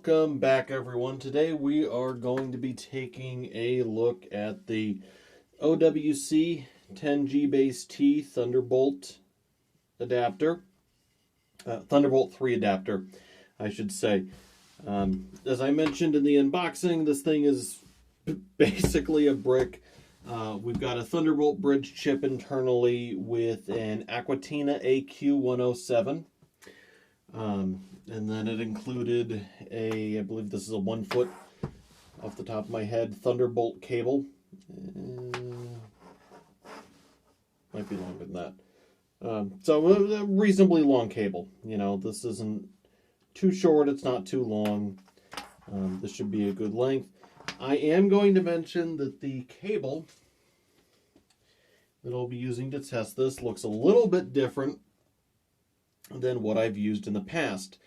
Welcome back, everyone. Today we are going to be taking a look at the OWC 10GbaseT Thunderbolt adapter, Thunderbolt 3 adapter, I should say. As I mentioned in the unboxing, this thing is basically a brick. We've got a Thunderbolt bridge chip internally with an Aquatina AQ107. And then it included I believe this is a 1 foot, off the top of my head, Thunderbolt cable. Might be longer than that. So a reasonably long cable. You know, this isn't too short, it's not too long. This should be a good length. I am going to mention that the cable that I'll be using to test this looks a little bit different than what I've used in the past.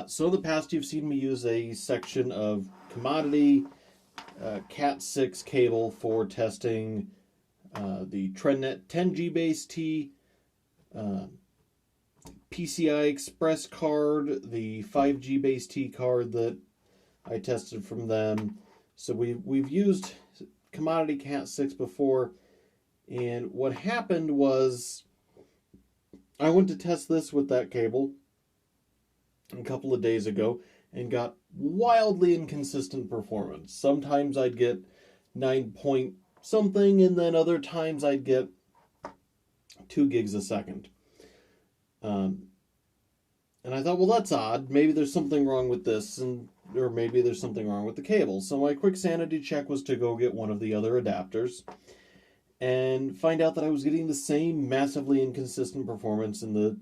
So in the past, you've seen me use a section of commodity Cat 6 cable for testing the TrendNet 10GbaseT, PCI Express card, the 5GbaseT card that I tested from them. So we've used commodity Cat 6 before, and what happened was I went to test this with that cable a couple of days ago and got wildly inconsistent performance. Sometimes I'd get 9 point something, and then other times I'd get 2 gigs a second. And I thought, well, that's odd. Maybe there's something wrong with this, or maybe there's something wrong with the cable. So my quick sanity check was to go get one of the other adapters and find out that I was getting the same massively inconsistent performance in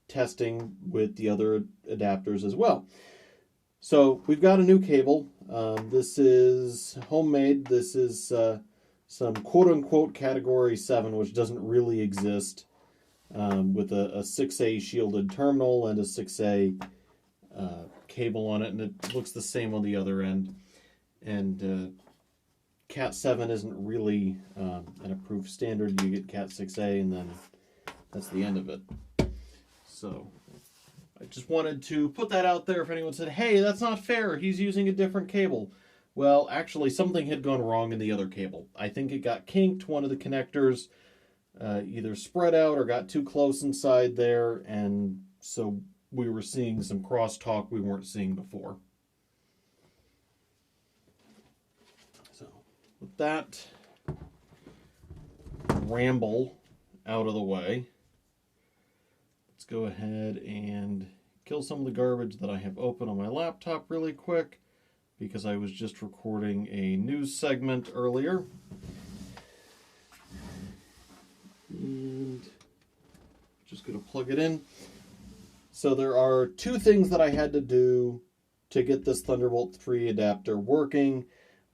testing with the other adapters as well. So we've got a new cable. This is homemade. This is some quote-unquote Category 7, which doesn't really exist, with a 6A shielded terminal and a 6A cable on it, and it looks the same on the other end. And Cat 7 isn't really an approved standard. You get Cat 6A, and then that's the end of it. So I just wanted to put that out there if anyone said, hey, that's not fair, he's using a different cable. Well, actually, something had gone wrong in the other cable. I think it got kinked. One of the connectors either spread out or got too close inside there, and so we were seeing some crosstalk we weren't seeing before. So with that ramble out of the way, let's go ahead and kill some of the garbage that I have open on my laptop really quick, because I was just recording a news segment earlier. And just going to plug it in. So there are 2 things that I had to do to get this Thunderbolt 3 adapter working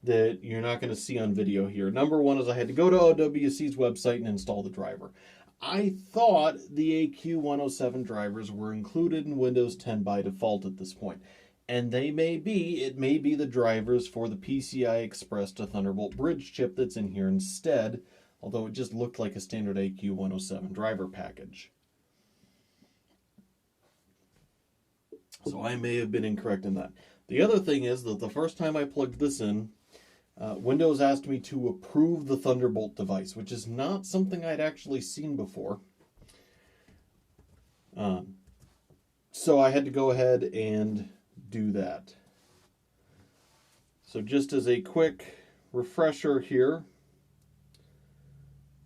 that you're not going to see on video here. Number 1 is I had to go to OWC's website and install the driver. I thought the AQ107 drivers were included in Windows 10 by default at this point. And they may be. It may be the drivers for the PCI Express to Thunderbolt bridge chip that's in here instead, although it just looked like a standard AQ107 driver package. So I may have been incorrect in that. The other thing is that the first time I plugged this in, Windows asked me to approve the Thunderbolt device, which is not something I'd actually seen before. So I had to go ahead and do that. So just as a quick refresher here,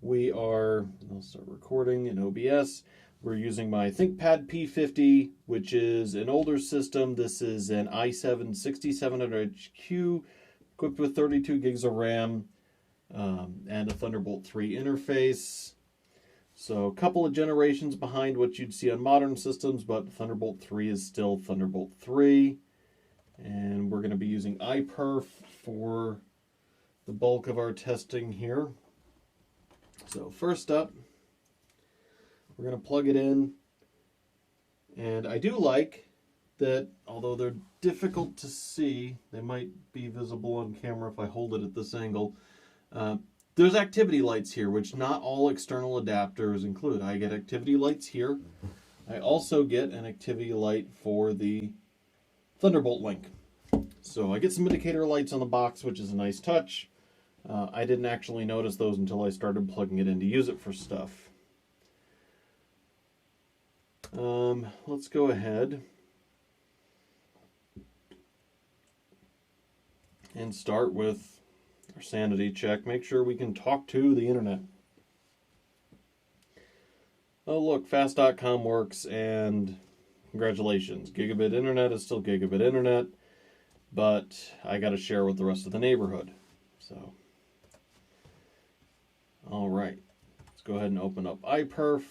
I'll start recording in OBS. We're using my ThinkPad P50, which is an older system. This is an i7 6700HQ, equipped with 32 gigs of RAM and a Thunderbolt 3 interface. So a couple of generations behind what you'd see on modern systems, but Thunderbolt 3 is still Thunderbolt 3. And we're going to be using Iperf for the bulk of our testing here. So first up, we're going to plug it in. And I do like that, although they're difficult to see, they might be visible on camera if I hold it at this angle. There's activity lights here, which not all external adapters include. I get activity lights here. I also get an activity light for the Thunderbolt link. So I get some indicator lights on the box, which is a nice touch. I didn't actually notice those until I started plugging it in to use it for stuff. Let's go ahead and start with our sanity check. Make sure we can talk to the internet. Oh look, fast.com works, and congratulations. Gigabit internet is still gigabit internet, but I got to share with the rest of the neighborhood. So, all right, let's go ahead and open up Iperf.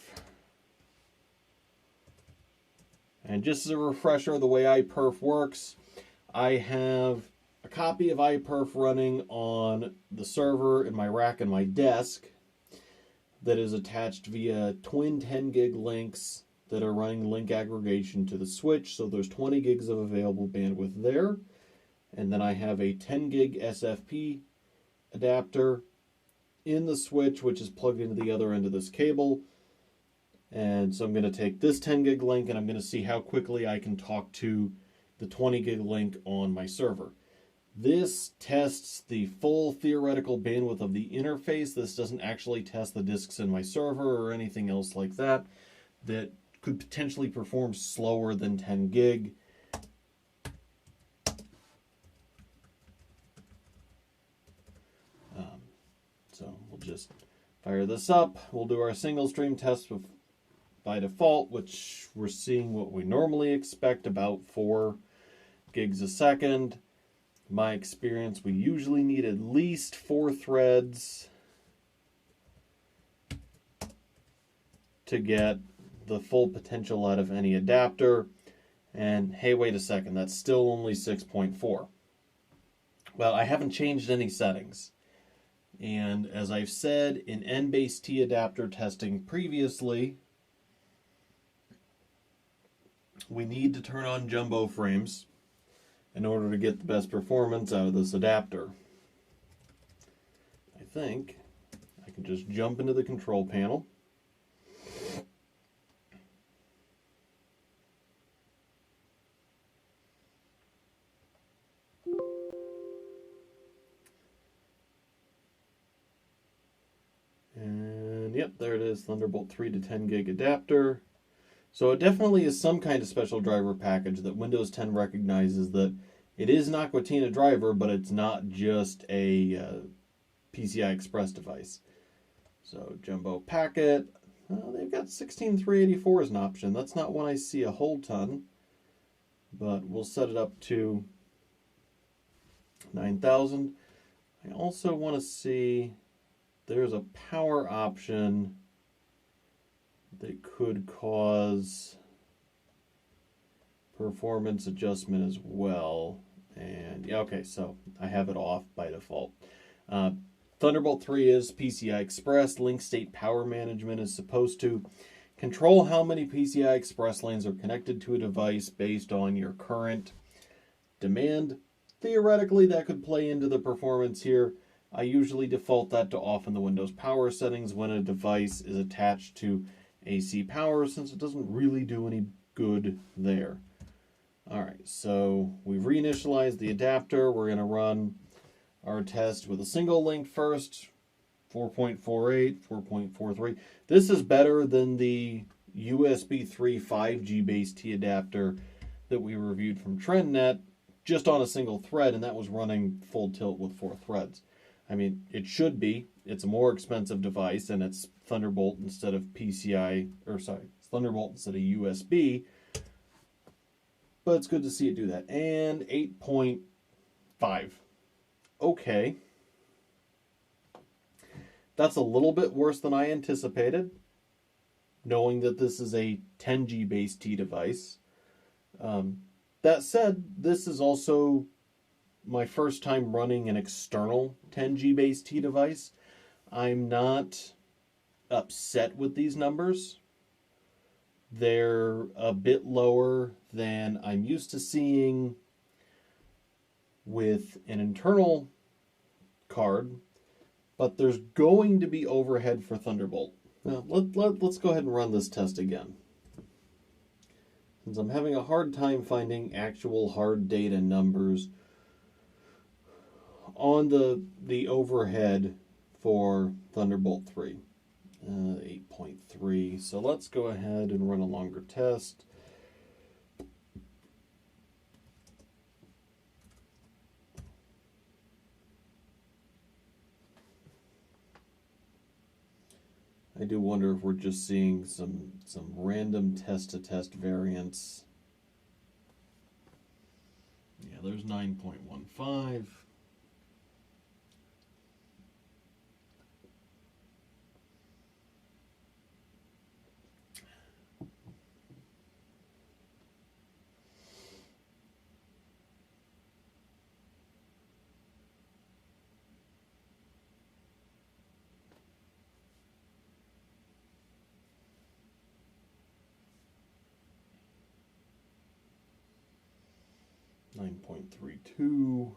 And just as a refresher, the way Iperf works, I have a copy of Iperf running on the server in my rack and my desk that is attached via twin 10 gig links that are running link aggregation to the switch. So there's 20 gigs of available bandwidth there. And then I have a 10 gig SFP adapter in the switch, which is plugged into the other end of this cable. And so I'm going to take this 10 gig link and I'm going to see how quickly I can talk to the 20 gig link on my server. This tests the full theoretical bandwidth of the interface. This doesn't actually test the disks in my server or anything else like that that could potentially perform slower than 10 gig. So we'll just fire this up. We'll do our single stream test by default, which we're seeing what we normally expect, about 4 gigs a second. My experience, we usually need at least 4 threads to get the full potential out of any adapter. And hey, wait a second, that's still only 6.4. Well, I haven't changed any settings. And as I've said in NBaseT adapter testing previously, we need to turn on jumbo frames in order to get the best performance out of this adapter. I think I can just jump into the control panel. And yep, there it is, Thunderbolt 3 to 10 gig adapter. So it definitely is some kind of special driver package that Windows 10 recognizes that it is an Aqua Tina driver, but it's not just a PCI Express device. So jumbo packet, they've got 16384 as an option. That's not one I see a whole ton, but we'll set it up to 9000. I also want to see, there's a power option that could cause performance adjustment as well. And yeah, okay, so I have it off by default. Thunderbolt 3 is PCI Express. Link state power management is supposed to control how many PCI Express lanes are connected to a device based on your current demand. Theoretically, that could play into the performance here. I usually default that to off in the Windows power settings when a device is attached to AC power, since it doesn't really do any good there. Alright, so we've reinitialized the adapter. We're going to run our test with a single link first, 4.48, 4.43. This is better than the USB 3 10GbaseT adapter that we reviewed from TrendNet, just on a single thread, and that was running full tilt with 4 threads. I mean, it should be. It's a more expensive device, and it's Thunderbolt instead of PCI, or sorry, it's Thunderbolt instead of USB. But it's good to see it do that. And 8.5. Okay. That's a little bit worse than I anticipated, knowing that this is a 10GbaseT device. That said, this is also my first time running an external 10GbaseT device. I'm not upset with these numbers. They're a bit lower than I'm used to seeing with an internal card, but there's going to be overhead for Thunderbolt. Now, let's go ahead and run this test again. since I'm having a hard time finding actual hard data numbers on the overhead for Thunderbolt 3, 8.3. So let's go ahead and run a longer test. I do wonder if we're just seeing some random test-to-test variance. Yeah, there's 9.15. .32.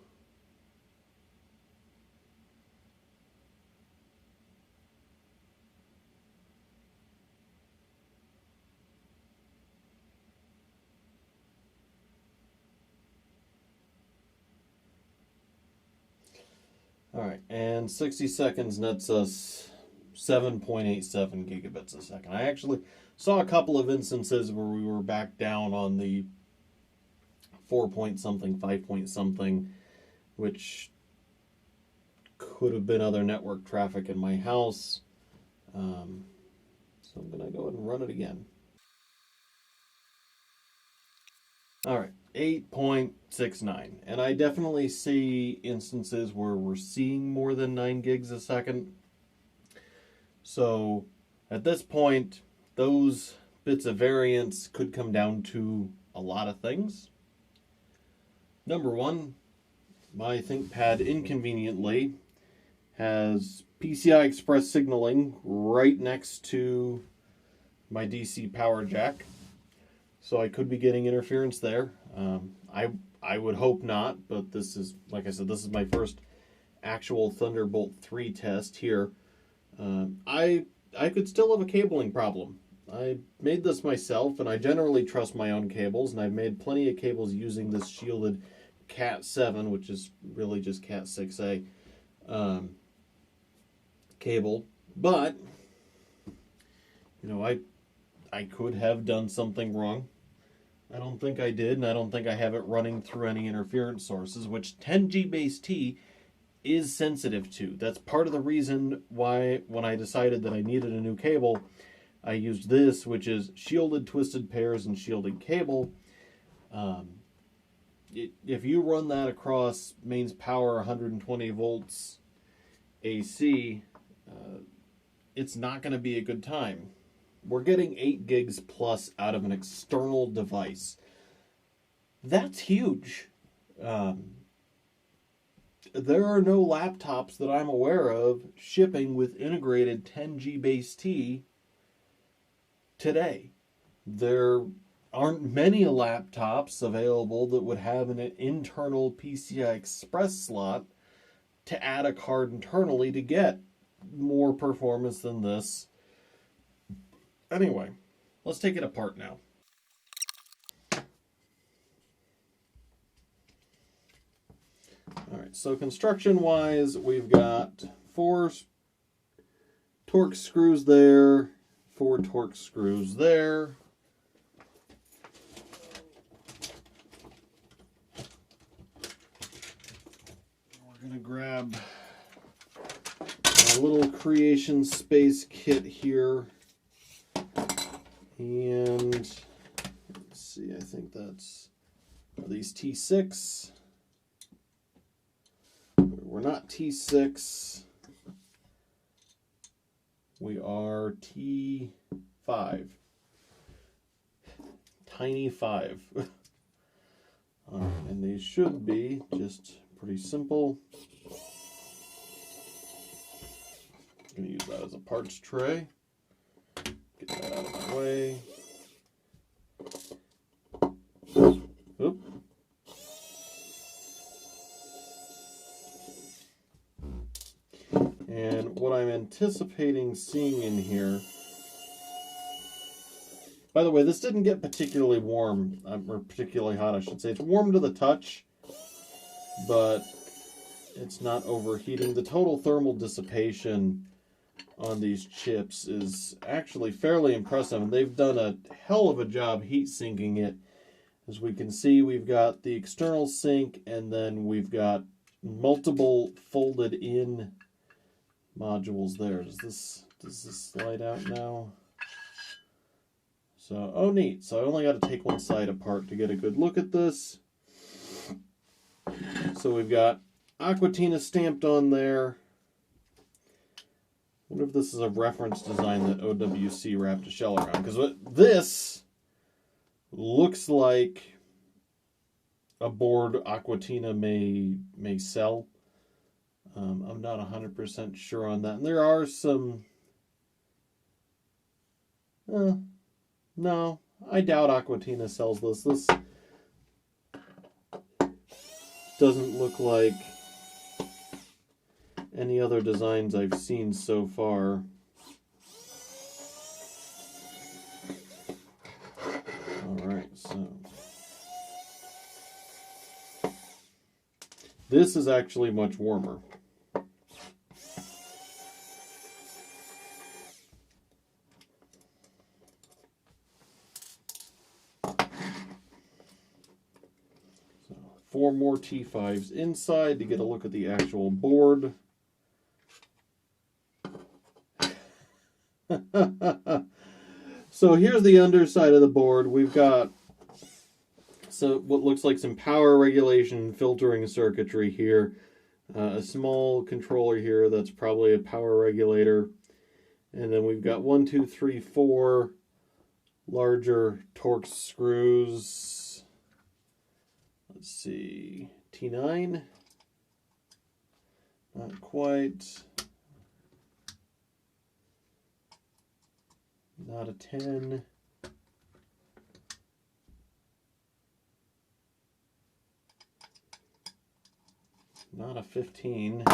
All right, and 60 seconds nets us 7.87 gigabits a second. I actually saw a couple of instances where we were back down on the 4 point something, 5 point something, which could have been other network traffic in my house. So I'm going to go ahead and run it again. All right, 8.69. And I definitely see instances where we're seeing more than 9 gigs a second. So at this point, those bits of variance could come down to a lot of things. Number one, my ThinkPad inconveniently has PCI Express signaling right next to my DC power jack. So I could be getting interference there. I would hope not, but this is, like I said, this is my first actual Thunderbolt 3 test here. I could still have a cabling problem. I made this myself, and I generally trust my own cables, and I've made plenty of cables using this shielded Cat 7, which is really just Cat 6A cable. But, you know, I could have done something wrong. I don't think I did, and I don't think I have it running through any interference sources, which 10GbaseT is sensitive to. That's part of the reason why, when I decided that I needed a new cable, I used this, which is shielded twisted pairs and shielded cable. If you run that across mains power 120 volts AC, it's not going to be a good time. We're getting 8 gigs plus out of an external device. That's huge. There are no laptops that I'm aware of shipping with integrated 10GbaseT today. There aren't many laptops available that would have an internal PCI Express slot to add a card internally to get more performance than this. Anyway, let's take it apart now. All right, so construction-wise, we've got 4 Torx screws there, 4 Torx screws there. We're going to grab a little creation space kit here. And let's see, I think that's, are these T6? We're not T6. We are T5. Tiny 5. And these should be just pretty simple. I'm going to use that as a parts tray. Get that out of my way. Oop. And what I'm anticipating seeing in here, by By the way, this didn't get particularly warm, or particularly hot, I should say. It's warm to the touch, but it's not overheating. The total thermal dissipation on these chips is actually fairly impressive, and they've done a hell of a job heat sinking it. As we can see, we've got the external sink, and then we've got multiple folded in modules there. Does this slide out now? So, oh neat. So I only got to take one side apart to get a good look at this. So we've got Aquatina stamped on there. I wonder if this is a reference design that OWC wrapped a shell around. Because this looks like a board Aquatina may sell. I'm not 100% sure on that. And there are some... no, I doubt Aquatina sells this. This doesn't look like any other designs I've seen so far. Alright, so this is actually much warmer. So 4 more T5s inside to get a look at the actual board. So here's the underside of the board. We've got what looks like some power regulation filtering circuitry here. A small controller here that's probably a power regulator. And then we've got 1, 2, 3, 4 larger Torx screws. Let's see, T9. Not quite. Not a 10. Not a 15.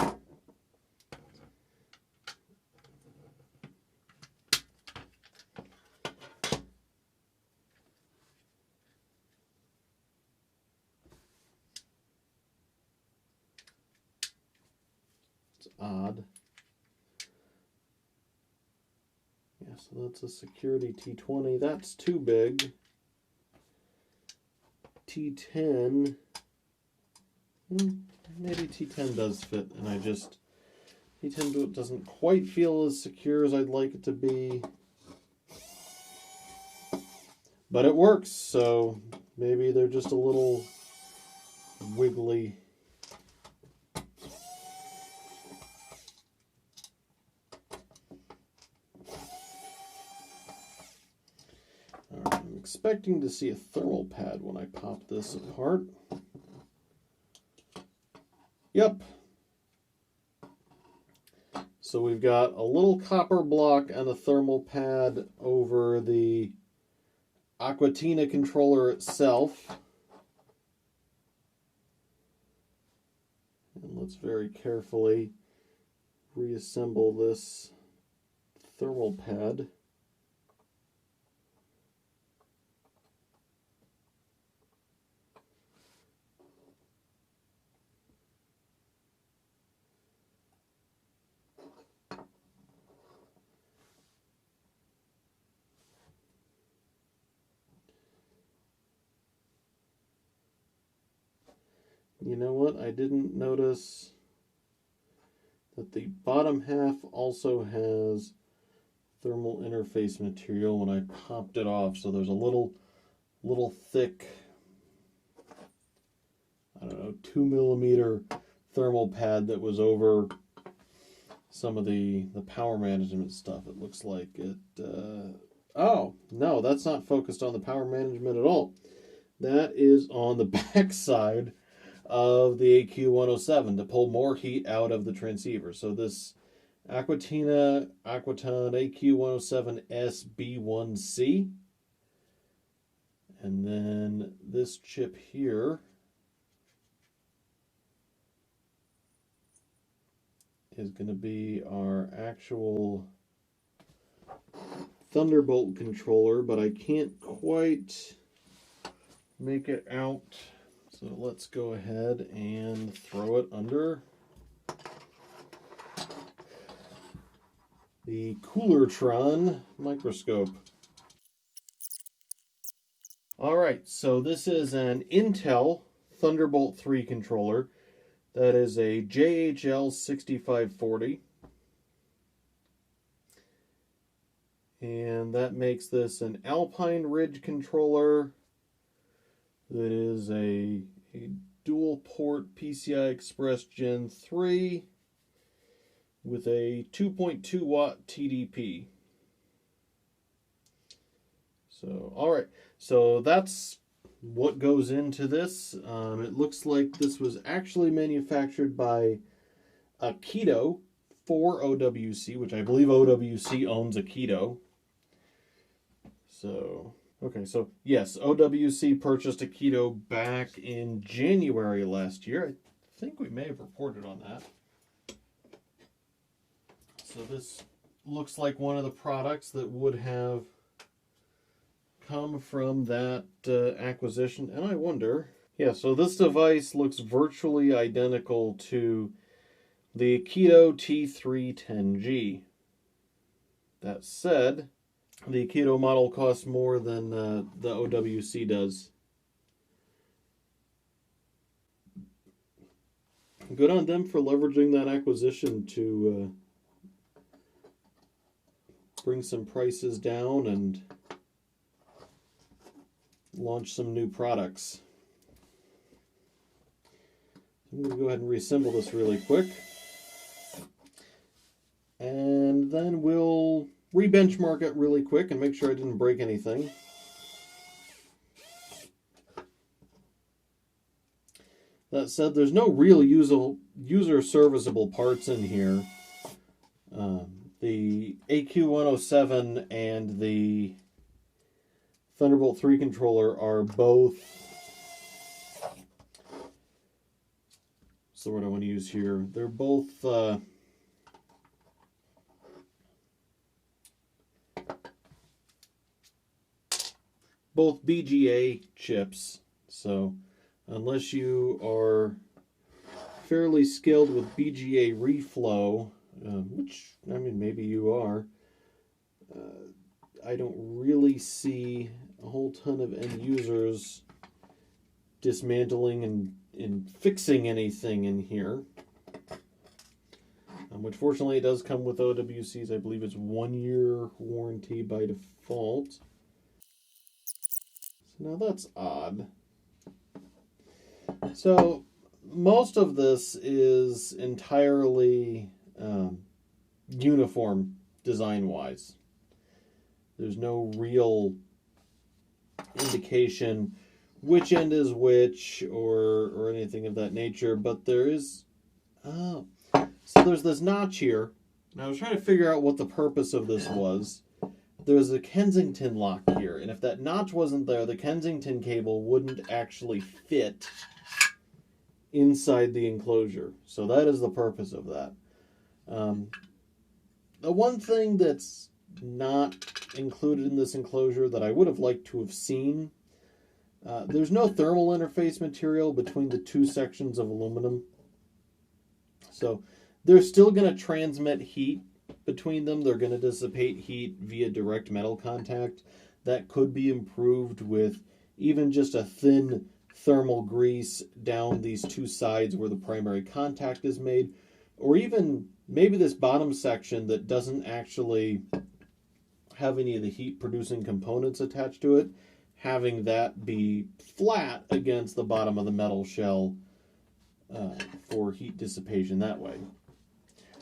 It's odd. Yeah, so that's a security T20. That's too big. T10. Maybe T10 does fit, and T10 doesn't quite feel as secure as I'd like it to be. But it works, so maybe they're just a little wiggly. I'm expecting to see a thermal pad when I pop this apart. Yep. So we've got a little copper block and a thermal pad over the Aquatina controller itself. And let's very carefully reassemble this thermal pad. You know what? I didn't notice that the bottom half also has thermal interface material when I popped it off. So there's a little thick, I don't know, 2mm thermal pad that was over some of the power management stuff. It looks like it. Oh, no, that's not focused on the power management at all. That is on the back side of the AQ107 to pull more heat out of the transceiver. So this Aquaton AQ107SB1C. And then this chip here is going to be our actual Thunderbolt controller, but I can't quite make it out. So let's go ahead and throw it under the Coolertron microscope. Alright, so this is an Intel Thunderbolt 3 controller. That is a JHL6540. And that makes this an Alpine Ridge controller. That is a dual port PCI Express Gen 3 with a 2.2 watt TDP. So, alright, so that's what goes into this. It looks like this was actually manufactured by Aikido for OWC, which I believe OWC owns Aikido. So, okay, so yes, OWC purchased Aikido back in January last year. I think we may have reported on that. So this looks like one of the products that would have come from that acquisition. And I wonder, yeah, so this device looks virtually identical to the Aikido T310G. That said, the Aikido model costs more than the OWC does. Good on them for leveraging that acquisition to bring some prices down and launch some new products. I'm going to go ahead and reassemble this really quick. And then we'll re-benchmark it really quick and make sure I didn't break anything. That said, there's no real user serviceable parts in here. The AQ107 and the Thunderbolt 3 controller are both, what's the word I want to use here? They're both BGA chips. So unless you are fairly skilled with BGA reflow, which, I mean, maybe you are, I don't really see a whole ton of end users dismantling and fixing anything in here. Which fortunately it does come with OWC's, I believe it's 1 year warranty by default. So now that's odd. So most of this is entirely uniform design-wise. There's no real indication which end is which or anything of that nature, but there is... Oh, so there's this notch here. And I was trying to figure out what the purpose of this was. There's a Kensington lock here, and if that notch wasn't there, the Kensington cable wouldn't actually fit inside the enclosure. So that is the purpose of that. The one thing that's not included in this enclosure that I would have liked to have seen, there's no thermal interface material between the two sections of aluminum. So they're still going to transmit heat between them. They're going to dissipate heat via direct metal contact. That could be improved with even just a thin thermal grease down these two sides where the primary contact is made, or even maybe this bottom section that doesn't actually have any of the heat producing components attached to it, having that be flat against the bottom of the metal shell for heat dissipation that way.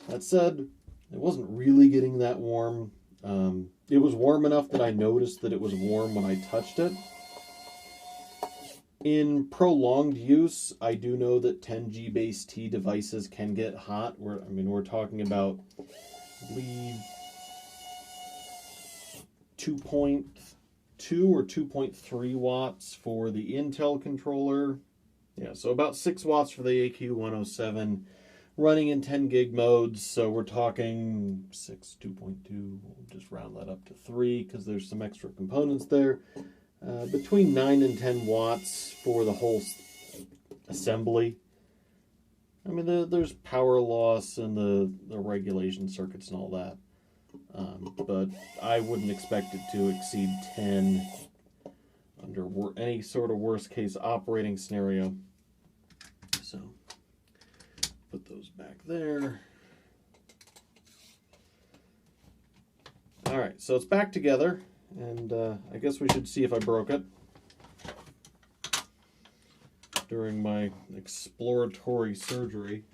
That said, it wasn't really getting that warm. It was warm enough that I noticed that it was warm when I touched it. In prolonged use, I do know that 10GbaseT devices can get hot. We're talking about, I believe, 2.2 or 2.3 watts for the Intel controller. Yeah, so about 6 watts for the AQ107, running in 10 gig modes, so we're talking 6, 2.2, we'll just round that up to 3 because there's some extra components there. Between 9 and 10 watts for the whole assembly. I mean, there's power loss and the regulation circuits and all that. But I wouldn't expect it to exceed 10 under any sort of worst case operating scenario. So, put those back there. Alright, so it's back together, and I guess we should see if I broke it during my exploratory surgery.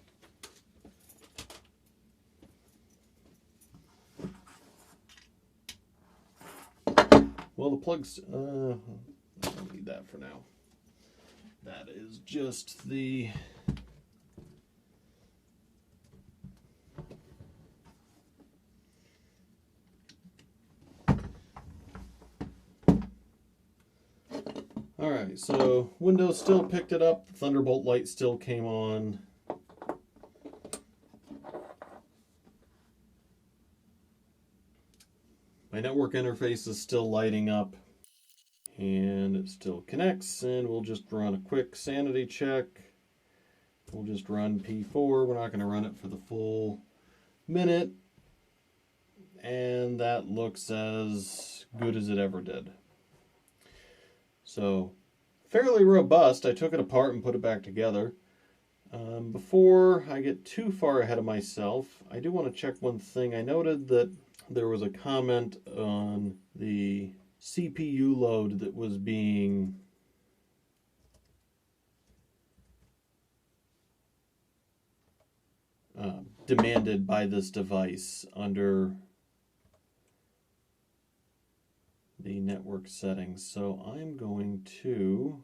Well, the plugs, I don't need that for now. That is just the Alright, so Windows still picked it up, the Thunderbolt light still came on. My network interface is still lighting up, and it still connects, and we'll just run a quick sanity check. We'll just run P4, we're not going to run it for the full minute, and that looks as good as it ever did. So, fairly robust. I took it apart and put it back together. Before I get too far ahead of myself, I do want to check one thing. I noted that there was a comment on the CPU load that was being demanded by this device under the network settings. So I'm going to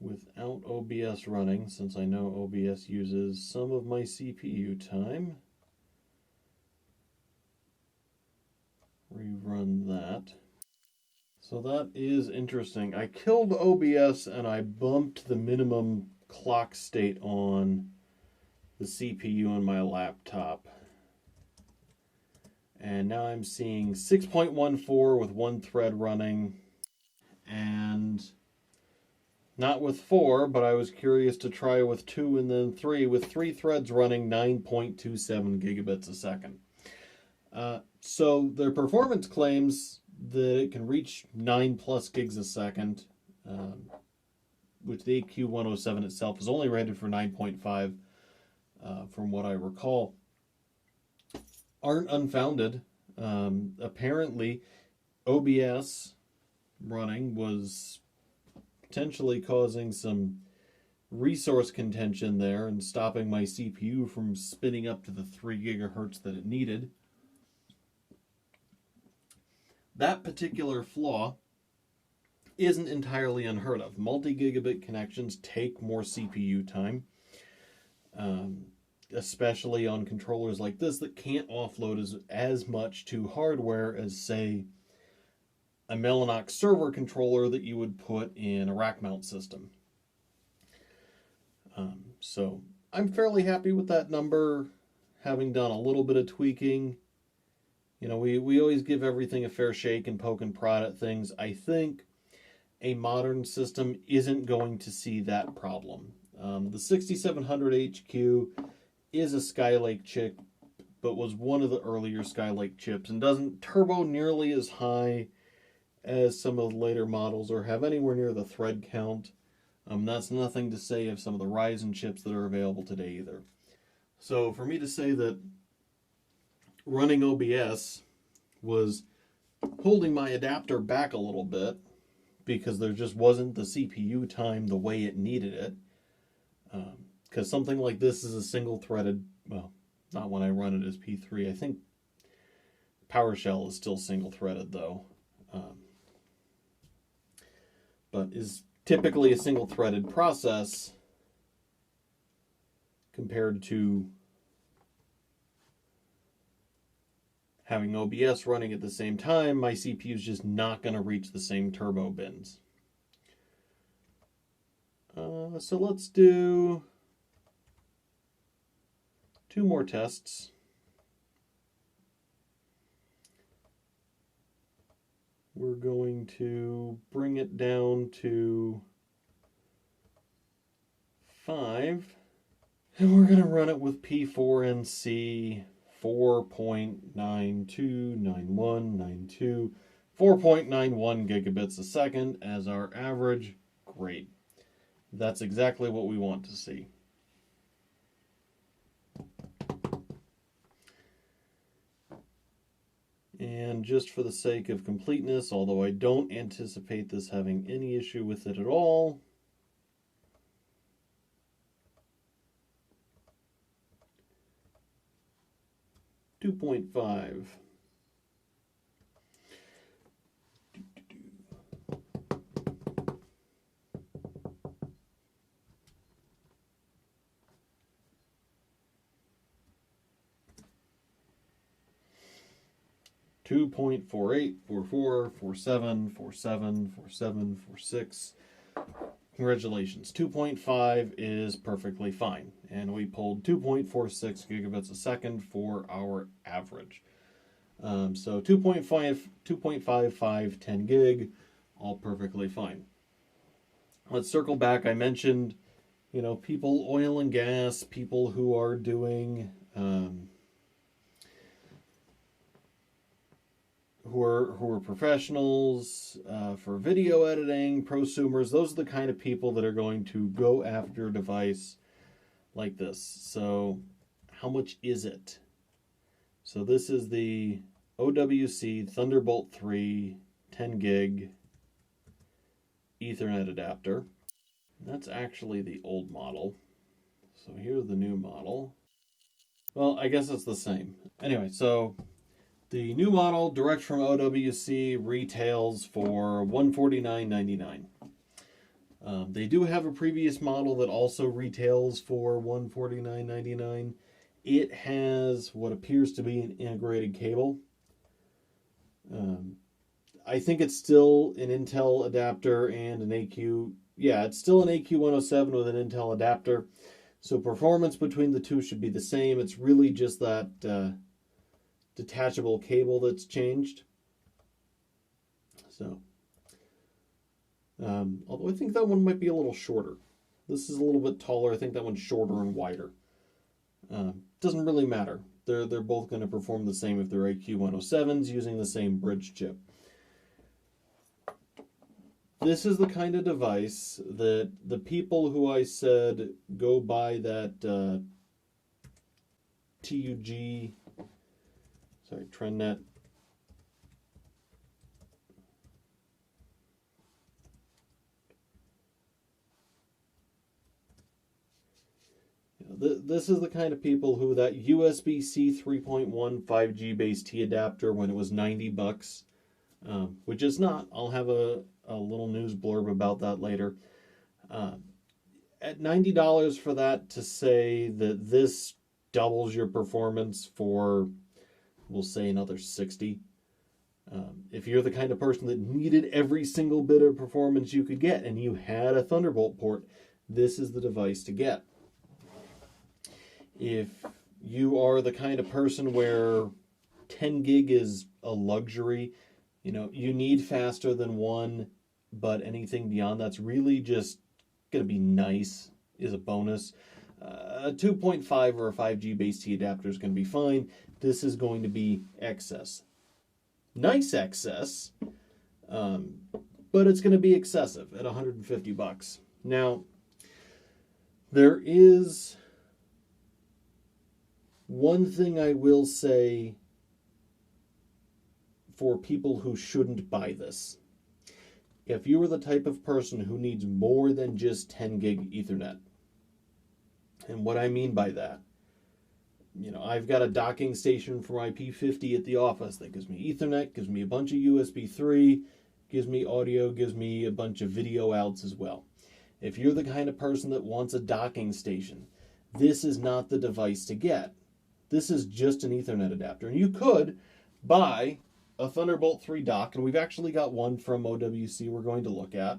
without OBS running, since I know OBS uses some of my CPU time, rerun that. So that is interesting. I killed OBS and I bumped the minimum clock state on the CPU on my laptop. And now I'm seeing 6.14 with one thread running, and not with 4, but I was curious to try with 2 and then 3, with 3 threads running 9.27 gigabits a second. So their performance claims that it can reach 9 plus gigs a second, which the AQ107 itself is only rated for 9.5 from what I recall, aren't unfounded. Apparently OBS running was potentially causing some resource contention there and stopping my CPU from spinning up to the 3 gigahertz that it needed. That particular flaw isn't entirely unheard of. Multi-gigabit connections take more CPU time, especially on controllers like this that can't offload as much to hardware as, say, a Mellanox server controller that you would put in a rack mount system. So I'm fairly happy with that number, having done a little bit of tweaking. You know, we always give everything a fair shake and poke and prod at things. I think a modern system isn't going to see that problem. The 6700 HQ is a Skylake chip, but was one of the earlier Skylake chips and doesn't turbo nearly as high as some of the later models or have anywhere near the thread count. That's nothing to say of some of the Ryzen chips that are available today either. So for me to say that running OBS was holding my adapter back a little bit because there just wasn't the CPU time the way it needed it. Because something like this is a single-threaded, well, not when I run it as P3. I think PowerShell is still single-threaded though. But is typically a single-threaded process compared to having OBS running at the same time, my CPU is just not going to reach the same turbo bins. So let's do 2 more tests. We're going to bring it down to 5. And we're going to run it with P4NC 4.929192, 4.91 gigabits a second as our average. Great. That's exactly what we want to see. And just for the sake of completeness, although I don't anticipate this having any issue with it at all, .5. 2.48, 44, 47, 47, 47, 46. Congratulations. 2.5 is perfectly fine. And we pulled 2.46 gigabits a second for our average. So 2.55, 10 gig, all perfectly fine. Let's circle back. I mentioned, you know, people, oil and gas, people who are doing, who are professionals for video editing, prosumers. Those are the kind of people that are going to go after a device like this. So how much is it? So this is the OWC Thunderbolt 3 10 gig Ethernet adapter. That's actually the old model. So here's the new model. Well, I guess it's the same. Anyway, so the new model, direct from OWC, retails for $149.99. They do have a previous model that also retails for $149.99. It has what appears to be an integrated cable. I think it's still an Intel adapter and an AQ. Yeah, it's still an AQ107 with an Intel adapter. So performance between the two should be the same. It's really just that detachable cable that's changed. So, although I think that one might be a little shorter. This is a little bit taller. I think that one's shorter and wider. Doesn't really matter. They're both going to perform the same if they're AQ107s using the same bridge chip. This is the kind of device that the people who I said go buy that TrendNet. This is the kind of people who that USB-C 3.1 10GbaseT adapter when it was $90, which is not. I'll have a little news blurb about that later. At $90 for that, to say that this doubles your performance for, we'll say, another $60. If you're the kind of person that needed every single bit of performance you could get and you had a Thunderbolt port, this is the device to get. If you are the kind of person where 10 gig is a luxury, you know, you need faster than 1, but anything beyond that's really just going to be nice is a bonus. A 2.5 or a 5GbaseT adapter is going to be fine. This is going to be excess. Nice excess, but it's going to be excessive at $150. Now, there is one thing I will say for people who shouldn't buy this. If you are the type of person who needs more than just 10 gig Ethernet, and what I mean by that, you know, I've got a docking station for my P50 at the office that gives me Ethernet, gives me a bunch of USB 3, gives me audio, gives me a bunch of video outs as well. If you're the kind of person that wants a docking station this is not the device to get. This is just an Ethernet adapter. And you could buy a Thunderbolt 3 dock, and we've actually got one from OWC we're going to look at.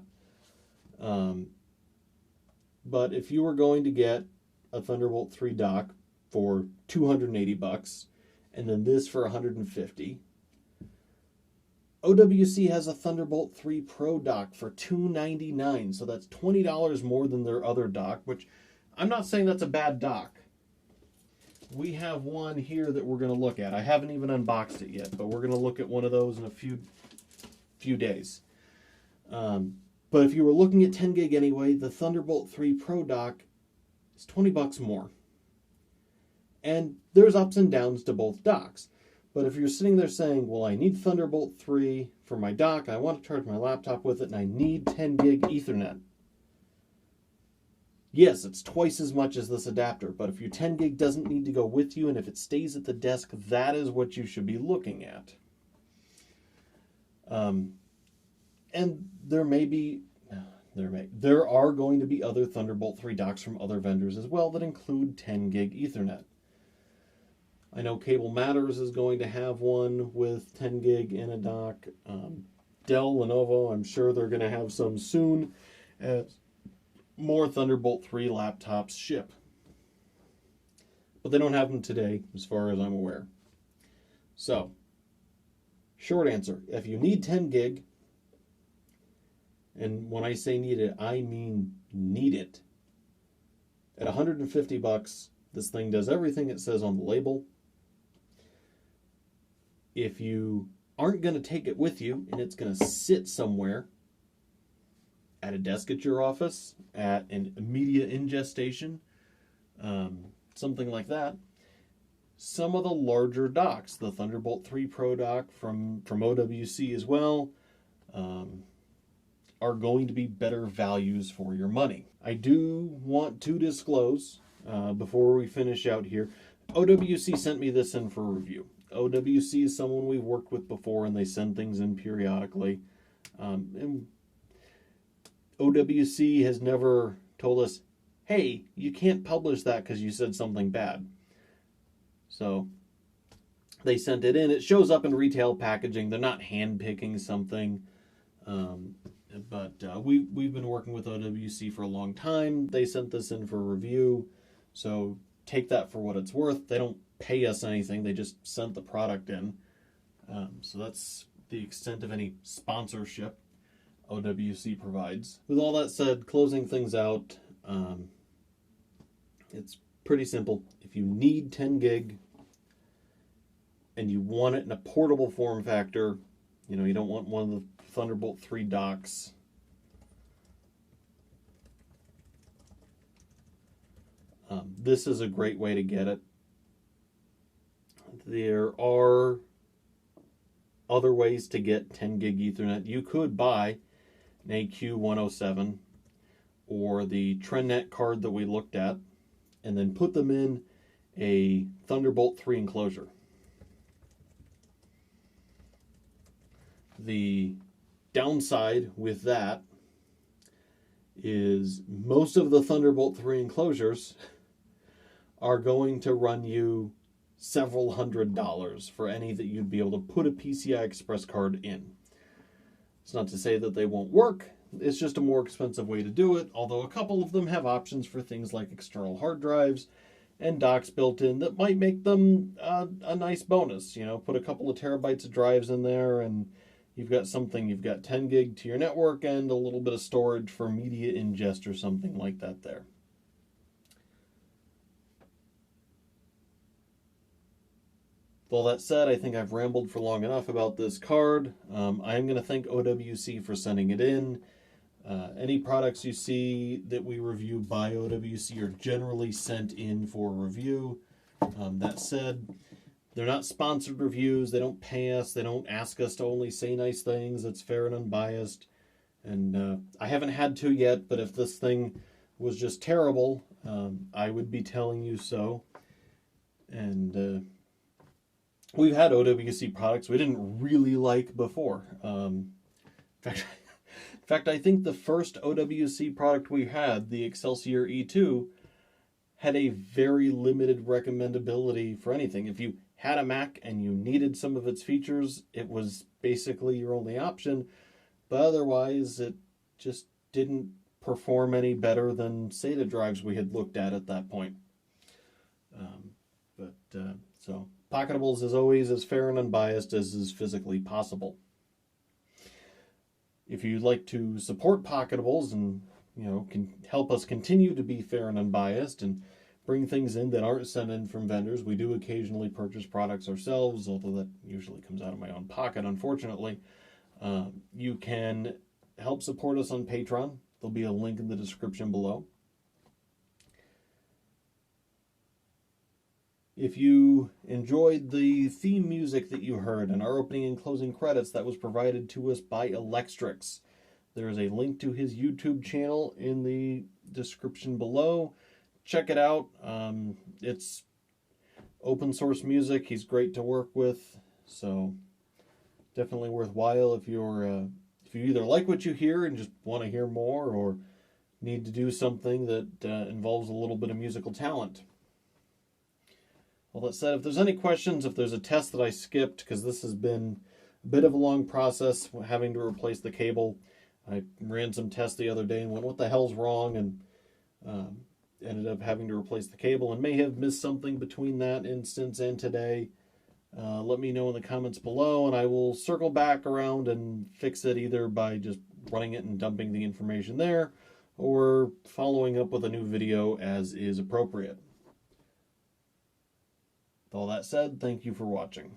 But if you were going to get a Thunderbolt 3 dock for $280 and then this for $150, OWC has a Thunderbolt 3 Pro dock for $299, so that's $20 more than their other dock, which I'm not saying that's a bad dock. We have one here that we're going to look at. I haven't even unboxed it yet, but we're going to look at one of those in a few days. But if you were looking at 10 gig anyway, the Thunderbolt 3 Pro dock is $20 more. And there's ups and downs to both docks. But if you're sitting there saying, well, I need Thunderbolt 3 for my dock, I want to charge my laptop with it, and I need 10 gig Ethernet. Yes, it's twice as much as this adapter, but if your 10 gig doesn't need to go with you, and if it stays at the desk, that is what you should be looking at. And there are going to be other Thunderbolt 3 docks from other vendors as well that include 10 gig Ethernet. I know Cable Matters is going to have one with 10 gig in a dock. Dell, Lenovo, I'm sure they're going to have some soon as more Thunderbolt 3 laptops ship. But they don't have them today, as far as I'm aware. So, short answer, if you need 10 gig, and when I say need it, I mean need it. At $150, this thing does everything it says on the label. If you aren't going to take it with you and it's going to sit somewhere at a desk at your office, at an media ingest station, something like that, some of the larger docks, the Thunderbolt 3 Pro dock from OWC as well, are going to be better values for your money. I do want to disclose, before we finish out here, OWC sent me this in for review. OWC is someone we've worked with before, and they send things in periodically. And OWC has never told us, hey, you can't publish that because you said something bad. So they sent it in. It shows up in retail packaging. They're not hand-picking something. But we've been working with OWC for a long time. They sent this in for review. So take that for what it's worth. They don't pay us anything. They just sent the product in. So that's the extent of any sponsorship OWC provides. With all that said, closing things out, it's pretty simple. If you need 10 gig and you want it in a portable form factor, you don't want one of the Thunderbolt 3 docks, this is a great way to get it. There are other ways to get 10 gig Ethernet. You could buy an AQ107 or the TrendNet card that we looked at and then put them in a Thunderbolt 3 enclosure. The downside with that is most of the Thunderbolt 3 enclosures are going to run you several $100s for any that you'd be able to put a PCI Express card in. It's not to say that they won't work, it's just a more expensive way to do it, although a couple of them have options for things like external hard drives and docks built in that might make them a nice bonus. Put a couple of terabytes of drives in there and you've got 10 gig to your network and a little bit of storage for media ingest or something like that there. With all that said, I think I've rambled for long enough about this card. I am going to thank OWC for sending it in. Any products you see that we review by OWC are generally sent in for review. That said, they're not sponsored reviews. They don't pay us. They don't ask us to only say nice things. It's fair and unbiased. And I haven't had to yet, but if this thing was just terrible, I would be telling you so. And we've had OWC products we didn't really like before. In fact, I think the first OWC product we had, the Excelsior E2, had a very limited recommendability for anything. If you had a Mac and you needed some of its features, it was basically your only option. But otherwise, it just didn't perform any better than SATA drives we had looked at that point. So Pocketables is always as fair and unbiased as is physically possible. If you'd like to support Pocketables and can help us continue to be fair and unbiased and bring things in that aren't sent in from vendors, we do occasionally purchase products ourselves, although that usually comes out of my own pocket, unfortunately. You can help support us on Patreon. There'll be a link in the description below. If you enjoyed the theme music that you heard and our opening and closing credits, that was provided to us by Electrix. There is a link to his YouTube channel in the description below. Check it out. It's open source music. He's great to work with, so definitely worthwhile if you either like what you hear and just want to hear more, or need to do something that involves a little bit of musical talent. All that said, if there's any questions, if there's a test that I skipped, because this has been a bit of a long process, having to replace the cable. I ran some tests the other day and went, what the hell's wrong? And ended up having to replace the cable and may have missed something between that instance and today. Let me know in the comments below, and I will circle back around and fix it, either by just running it and dumping the information there, or following up with a new video as is appropriate. With all that said, thank you for watching.